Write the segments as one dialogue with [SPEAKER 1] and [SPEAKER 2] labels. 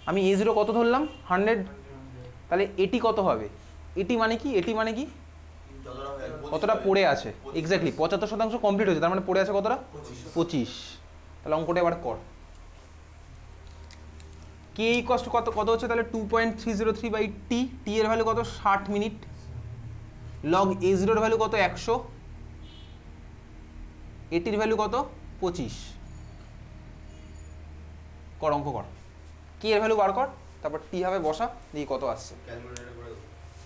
[SPEAKER 1] আমি এ জিরো কত ধরলাম 100, তাহলে এটি কত হবে? এটি মানে কি, এটি মানে কি কতটা পড়ে আছে, এক্স্যাক্টলি 75% কমপ্লিট হয়েছে, তার মানে পড়ে আছে কতটা 25। তাহলে অঙ্কটা এবার কর। কে ইকস্ট কত কত হচ্ছে তাহলে 2.303 বাই টি, টি এর ভ্যালু কত 60 মিনিট, লগ এ জিরোর ভ্যালু কত 100, এটির ভ্যালু কত 25। কর অঙ্ক কর, কে এর ভ্যালু বার কর, তারপর টি হবে বসা, দিয়ে কত আসছে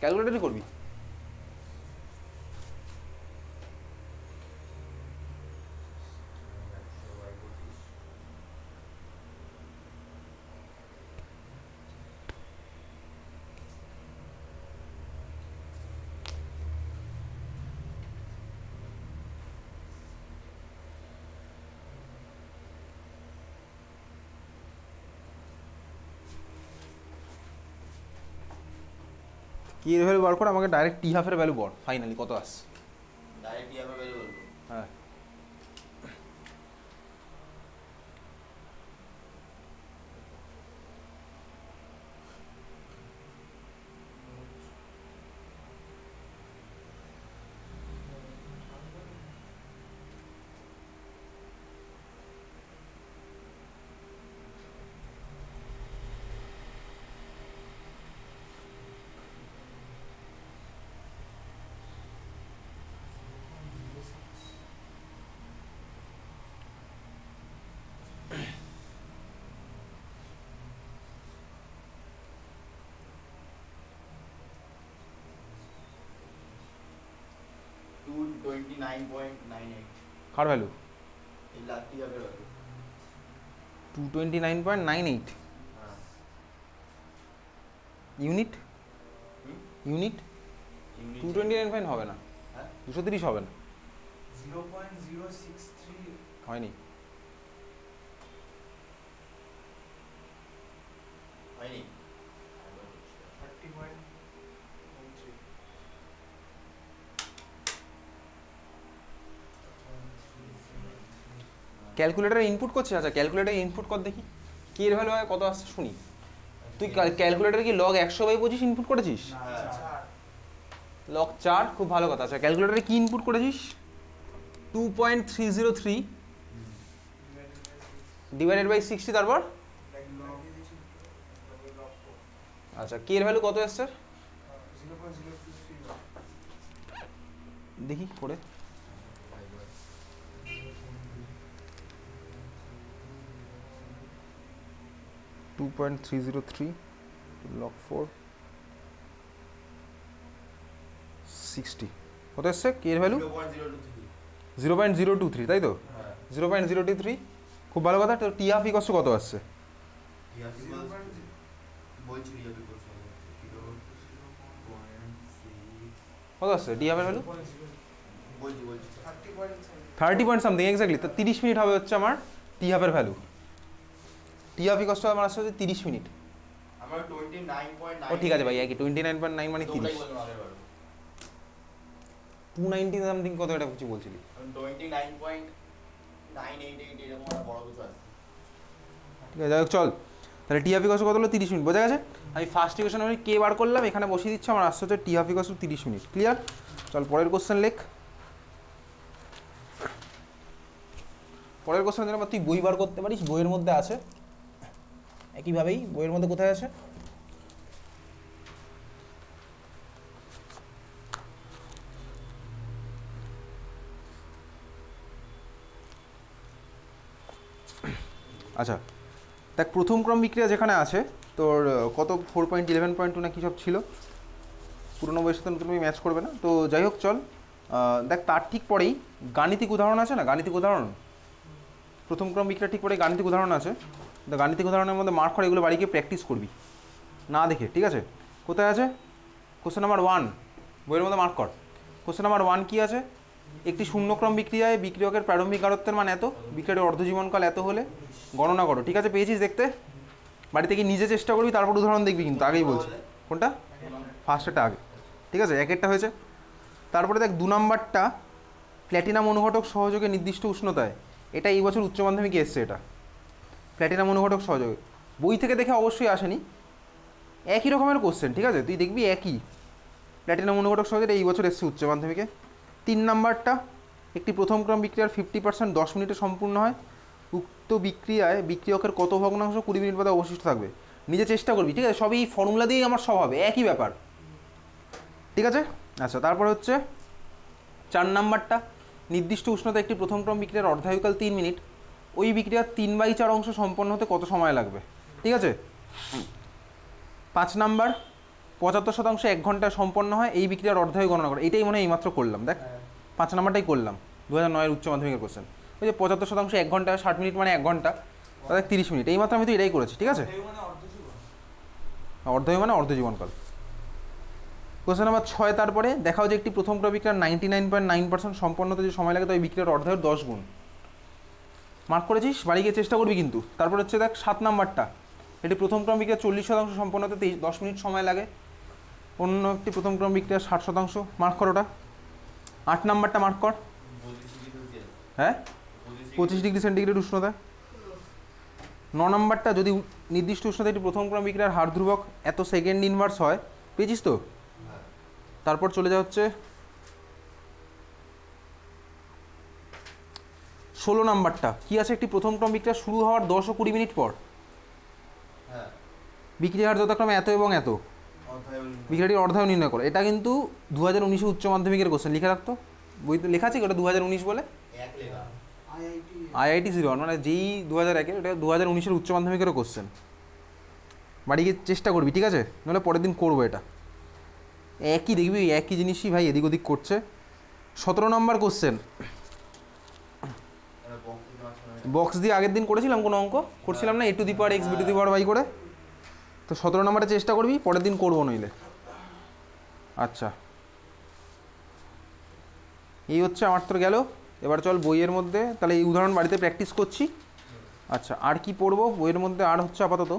[SPEAKER 1] ক্যালকুলেটরই করবি। কি এর ভ্যালু বার কর, আমাকে ডাইরেক্ট টি হাফের ভ্যালু বল, ফাইনালি কত আসছে
[SPEAKER 2] ডাইরেক্ট টি হাফের ভ্যালু বলবো।
[SPEAKER 1] হ্যাঁ
[SPEAKER 2] 229.98
[SPEAKER 1] কার ভ্যালু
[SPEAKER 2] এই লাখ টি হাফের ভ্যালু।
[SPEAKER 1] 229.98
[SPEAKER 2] হ্যাঁ
[SPEAKER 1] ইউনিট, ইউনিট
[SPEAKER 2] ইউনিট
[SPEAKER 1] 229 হবে না,
[SPEAKER 2] হ্যাঁ
[SPEAKER 1] 230 হবে না,
[SPEAKER 3] 0.063
[SPEAKER 1] হয়নি।
[SPEAKER 2] হয়নি।
[SPEAKER 3] 30.93
[SPEAKER 1] ক্যালকুলেটারে ইনপুট করছিস, আচ্ছা ক্যালকুলেটারে ইনপুট কর দেখি কি এর ভ্যালু হয় কত আসছে শুনি। তুই ক্যালকুলেটারে কি লগ 100/25 ইনপুট করেছিস? লগ 4, খুব ভালো কথা। আচ্ছা ক্যালকুলেটারে কি ইনপুট করেছিস? 2.303 ডিভাইডেড বাই 60, তারপর আচ্ছা কে এর ভ্যালু কত আসছে দেখি করে। 2.303 log 4 60 কত আসছে কে এর ভ্যালু 0.023, তাই তো 0.023, খুব ভালো কথা। তো টি হাফ ইকস কত আসছে? কত আসছে টি হাফের ভ্যালু 30 পয়েন্ট সামথিং, এক্স্যাক্টলি। তো 30 মিনিট হবে হচ্ছে আমার টি হাফের ভ্যালু। টি হাফ ইকস আমার আসছে হচ্ছে 30 মিনিট।
[SPEAKER 2] আমার 29.9
[SPEAKER 1] ও ঠিক আছে ভাই, একই 29.9 মানে 30, 290 সামথিং কত এটা কিছু বলছিলি।
[SPEAKER 2] 29.988 এরকম একটা বড় কিছু আছে।
[SPEAKER 1] ঠিক আছে, যাই হোক চল, তাহলে টি হাফ ইকস কত হলো 30 মিনিট, বোঝা গেছে। আমি ফার্স্ট ইকুয়েশন আমি কে বার করলাম, এখানে বসিয়ে দিচ্ছি, আমার আসছে হচ্ছে টি হাফ ইকস 30 মিনিট। ক্লিয়ার? চল পরের কোশ্চেন লেখ। পরের কোশ্চেন যেন তুই বই বার করতে পারিস, বইয়ের মধ্যে আছে একইভাবেই। বইয়ের মধ্যে কোথায় আছে? আচ্ছা দেখ, প্রথম ক্রম বিক্রিয়া যেখানে আছে তোর কত 4.11.2 না কী সব ছিল, পুরোনো বইয়ের সাথে নতুন বই ম্যাচ করবে না। তো যাই হোক চল, দেখ তার ঠিক পরেই গাণিতিক উদাহরণ আছে না, গাণিতিক উদাহরণ, প্রথম ক্রম বিক্রিয়া ঠিক পরেই গাণিতিক উদাহরণ আছে। তো গাণিতিক উদাহরণের মধ্যে মার্ক করে এগুলো বাড়ি গিয়ে প্র্যাকটিস করবি না দেখে, ঠিক আছে? কোথায় আছে? কোশ্চেন নাম্বার 1 বইয়ের মধ্যে মার্ক কর। কোশ্চেন নাম্বার 1 কী আছে? একটি শূন্যক্রম বিক্রিয়ায় বিক্রিয়কের প্রারম্ভিক গাঢ়ত্বের মান এত, বিক্রিয়ার অর্ধজীবনকাল এত হলে গণনা করো। ঠিক আছে, পেয়েছিস দেখতে? বাড়িতে গিয়ে নিজে চেষ্টা করবি, তারপর উদাহরণ দেখবি, কিন্তু আগেই বলছি। কোনটা? ফার্স্টটা আগে, ঠিক আছে? একেরটা হয়েছে। তারপরে দেখ 2 নাম্বারটা, প্ল্যাটিনাম অনুঘটক সহযোগে নির্দিষ্ট উষ্ণতায়, এটা এই বছর উচ্চ মাধ্যমিকে এসছে। এটা প্ল্যাটিনাম অনুঘটক সহযোগে বই থেকে দেখে অবশ্যই আসেনি, একই রকমের কোশ্চেন, ঠিক আছে, তুই দেখবি একই প্ল্যাটিনাম অনুঘটক সহজে এই বছর এসছে উচ্চ মাধ্যমিকে। 3 নাম্বারটা, একটি প্রথম ক্রম বিক্রিয়ার 50% 10 মিনিটে সম্পূর্ণ হয়, উক্ত বিক্রিয়ায় বিক্রিয়কের কত ভগ্নাংশ 20 মিনিট বাদে অবশিষ্ট থাকবে। নিজে চেষ্টা করবি, ঠিক আছে, সবই ফর্মুলা দিয়েই আমার সব হবে, একই ব্যাপার, ঠিক আছে। আচ্ছা, তারপরে হচ্ছে 4 নাম্বারটা, নির্দিষ্ট উষ্ণতা একটি প্রথম ক্রম বিক্রিয়ার অর্ধায়ুকাল 3 মিনিট, ওই বিক্রিয়ার 3/4 অংশ সম্পন্ন হতে কত সময় লাগবে, ঠিক আছে। 5 নাম্বার, 75% 1 ঘন্টায় সম্পন্ন হয়, এই বিক্রিয়ার অর্ধায়ু গণনা করে। এটাই মনে হয় এইমাত্র করলাম, দেখ 5 নাম্বারটাই করলাম 2009-এর উচ্চ মাধ্যমিকের কোশ্চেন। ওই যে 75% 1 ঘন্টা, 60 মিনিট মানে 1 ঘন্টা, তাহলে 30 মিনিট, এইমাত্র আমি তো এটাই করেছি, ঠিক আছে। অর্ধায়ু মানে অর্ধজীবনকাল। কোশ্চেন নাম্বার 6, তারপরে দেখাও যে একটি প্রথম ক্রম বিক্রিয়ার 99.9% সম্পন্ন হতে যে সময় লাগে তো এই বিক্রিয়ার অর্ধায়ুর 10 গুণ। মার্ক করেছিস, বাড়ি গিয়ে চেষ্টা করবি কিন্তু। তারপর হচ্ছে দেখ 7 নাম্বারটা, এটি প্রথম ক্রম বিক্রিয়া 40% সম্পন্ন হতে 10 মিনিট সময় লাগে, অন্য একটি প্রথম ক্রম বিক্রিয়া 60%, মার্ক কর ওটা। 8 নাম্বারটা মার্ক কর।
[SPEAKER 2] 25°C
[SPEAKER 1] হ্যাঁ, 25°C উষ্ণতা। 9 নাম্বারটা, যদি নির্দিষ্ট উষ্ণতা একটি প্রথম ক্রম বিক্রিয়ার হার ধ্রুবক এত সেকেন্ড ইনভার্স হয়, পেয়েছিস তো। তারপর চলে যা হচ্ছে 16 নাম্বারটা, কি আছে, একটি প্রথম ক্রম বিক্রিয়া শুরু হওয়ার 10 ও 20 মিনিট পর
[SPEAKER 2] হ্যাঁ
[SPEAKER 1] বিক্রিয়ার হার যথাক্রমে এত এবং এত,
[SPEAKER 2] অর্ধায়ু
[SPEAKER 1] বিক্রিয়াটির অর্ধায়ু নির্ণয় করো। এটা কিন্তু 2019 উচ্চ মাধ্যমিকের কোশ্চেন, লিখে রাখতো, বইতে লেখা আছে ওটা 2019 বলে।
[SPEAKER 2] এক লেখা
[SPEAKER 1] IIT 01 মানে যেই 2001-এর, এটা 2019-এর উচ্চ মাধ্যমিকেরও কোশ্চেন। বাড়ি গিয়ে চেষ্টা করবি, ঠিক আছে, নাহলে পরের দিন করবো। এটা একই দেখবি, একই জিনিসই ভাই এদিক ওদিক করছে। 17 নম্বর কোশ্চেন, বক্স দিয়ে আগের দিন করেছিলাম কোনো অঙ্ক, করছিলাম না, a to the power x b to the power y করে। তো 17 নম্বরে চেষ্টা করবি, পরের দিন করবো নইলে। আচ্ছা, এই হচ্ছে আমার তোর গেল। এবার চল বইয়ের মধ্যে, তাহলে এই উদাহরণ বাড়িতে প্র্যাকটিস করছি। আচ্ছা, আর কি পড়বো বইয়ের মধ্যে, আর হচ্ছে আপাতত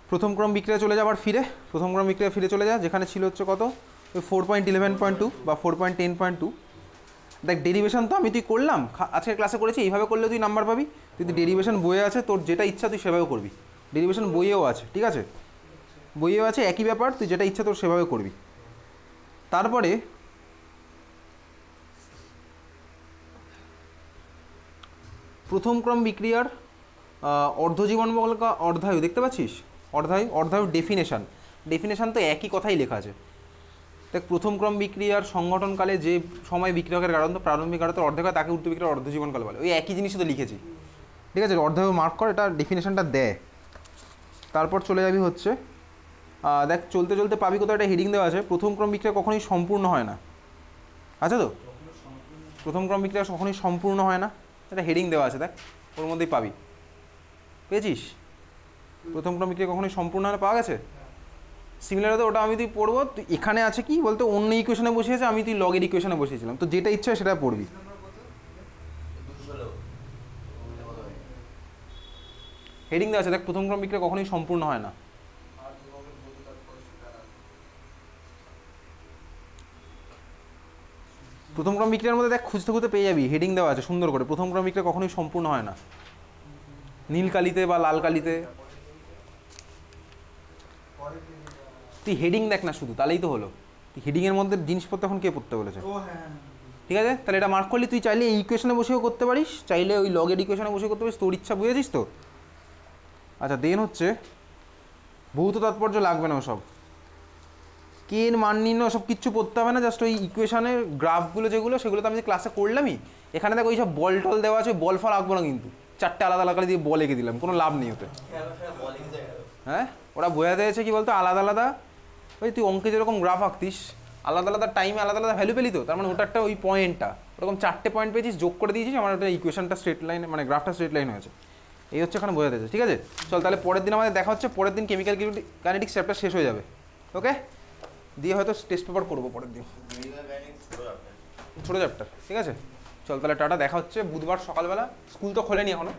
[SPEAKER 1] প্রথম ক্রম বিক্রিয়া চলে যাবার ফিরে, প্রথম ক্রম বিক্রিয়া ফিরে চলে যা, যেখানে ছিল হচ্ছে কত, ওই 4.11.2 বা 4.10.2। দেখ ডেরিভেশন তো আমি তুই করলাম, আজকের ক্লাসে করেছি, এইভাবে করলে তুই নাম্বার পাবি। যদি ডেরিভেশন বইয়ে আছে, তোর যেটা ইচ্ছা তুই সেভাবে করবি। ডেরিভেশন বইয়েও আছে, ঠিক আছে, বইয়েও আছে, একই ব্যাপার, তুই যেটা ইচ্ছা তোর সেভাবে করবি। তারপরে প্রথম ক্রম বিক্রিয়ার অর্ধজীবন বলকা অর্ধায়ু দেখতে পাচ্ছিস, অর্ধায়ু ডেফিনেশন তো একই কথাই লেখা আছে। দেখ প্রথম ক্রম বিক্রিয়ার সংগঠনকালে যে সময় বিক্রিয়কের গাঢ়ত্ব প্রারম্ভিক গাঢ়ত্বের অর্ধেক হয় তাকে উক্ত বিক্রিয়ার অর্ধজীবনকাল বলে। ওই একই জিনিসই তো লিখেছি, ঠিক আছে, অর্ধায়ু মার্ক কর, এটা ডেফিনেশনটা দেয়। তারপর চলে যাবি হচ্ছে দেখ চলতে চলতে পাবি কোথাও একটা হেডিং দেওয়া আছে, প্রথম ক্রম বিক্রিয়া কখনোই সম্পূর্ণ হয় না, আচ্ছা তো, প্রথম ক্রম বিক্রিয়া কখনোই সম্পূর্ণ হয় না, এটা হেডিং দেওয়া আছে, দেখ ওর মধ্যেই পাবি, পেয়েছিস। প্রথম ক্রম বিক্রিয়া কখনোই সম্পূর্ণ হয় না, পাওয়া গেছে। সিমিলার ওটা আমি তুই পড়বো, তুই এখানে আছে কি বলতে অন্য ইকুয়েশনে বসিয়েছে, আমি তুই লগের ইকুয়েশনে বসিয়েছিলাম, তো যেটা ইচ্ছা সেটা পড়বি। হেডিং দেওয়া আছে দেখ, প্রথম ক্রম বিক্রিয়া কখনোই সম্পূর্ণ হয় না। প্রথম ক্রম বিক্রিয়ার মধ্যে দেখ খুঁজতে খুঁজতে পেয়ে যাবি, হেডিং দেওয়া আছে সুন্দর করে, প্রথম ক্রম বিক্রিয়া কখনোই সম্পূর্ণ হয় না, নীল কালিতে বা লাল কালিতে। তুই হেডিং দেখ না শুধু, তাহলেই তো হলো। তুই হেডিংয়ের মধ্যে জিনিসপত্র এখন কে পড়তে বলেছে, ঠিক আছে, তাহলে এটা মার্ক করলি। তুই চাইলে এই ইকুয়েশনে বসেও করতে পারিস, চাইলে ওই লগের ইকুয়েশনে বসেও করতে পারিস, তোর ইচ্ছা, বুঝেছিস তো। আচ্ছা, দেন হচ্ছে ভৌত তাৎপর্য লাগবে না ওসব, কে এর মান নির্ণয় সব কিচ্ছু পড়তে হবে না, জাস্ট ওই ইকুয়েশনের গ্রাফগুলো যেগুলো সেগুলো তো আমি ক্লাসে করলামই। এখানে দেখ ওই সব বল টল দেওয়া আছে, বল ফল আঁকবো না কিন্তু, 4টে আলাদা আলাদা দিয়ে বল এঁকে দিলাম, কোনো লাভ নেই ওতে। হ্যাঁ, ওরা বোঝাতে হয়েছে কি বলতো, আলাদা আলাদা, ওই তুই অঙ্কে যেরকম গ্রাফ আঁকতিস, আলাদা আলাদা টাইমে আলাদা আলাদা ভ্যালু পেলি তো, তার মানে ওটা একটা ওই পয়েন্টটা ওরকম 4টে পয়েন্ট পেয়েছিস, যোগ করে দিয়েছিস, আমার ওটা ইকুয়েশনটা স্ট্রেট লাইন, মানে গ্রাফটা স্ট্রেট লাইন হয়েছে। এই হচ্ছে এখানে বোঝাতে হয়েছে, ঠিক আছে। চল তাহলে পরের দিন আমাদের দেখা হচ্ছে, পরের দিন কেমিক্যাল কাইনেটিক্স চ্যাপ্টার শেষ হয়ে যাবে, ওকে, দিয়ে হয়তো টেস্ট পেপার করবো পরের দিন, ছোটো চ্যাপ্টার, ঠিক আছে। চল তাহলে টাটা, দেখা হচ্ছে বুধবার সকালবেলা, স্কুল তো খোলেনি এখনো।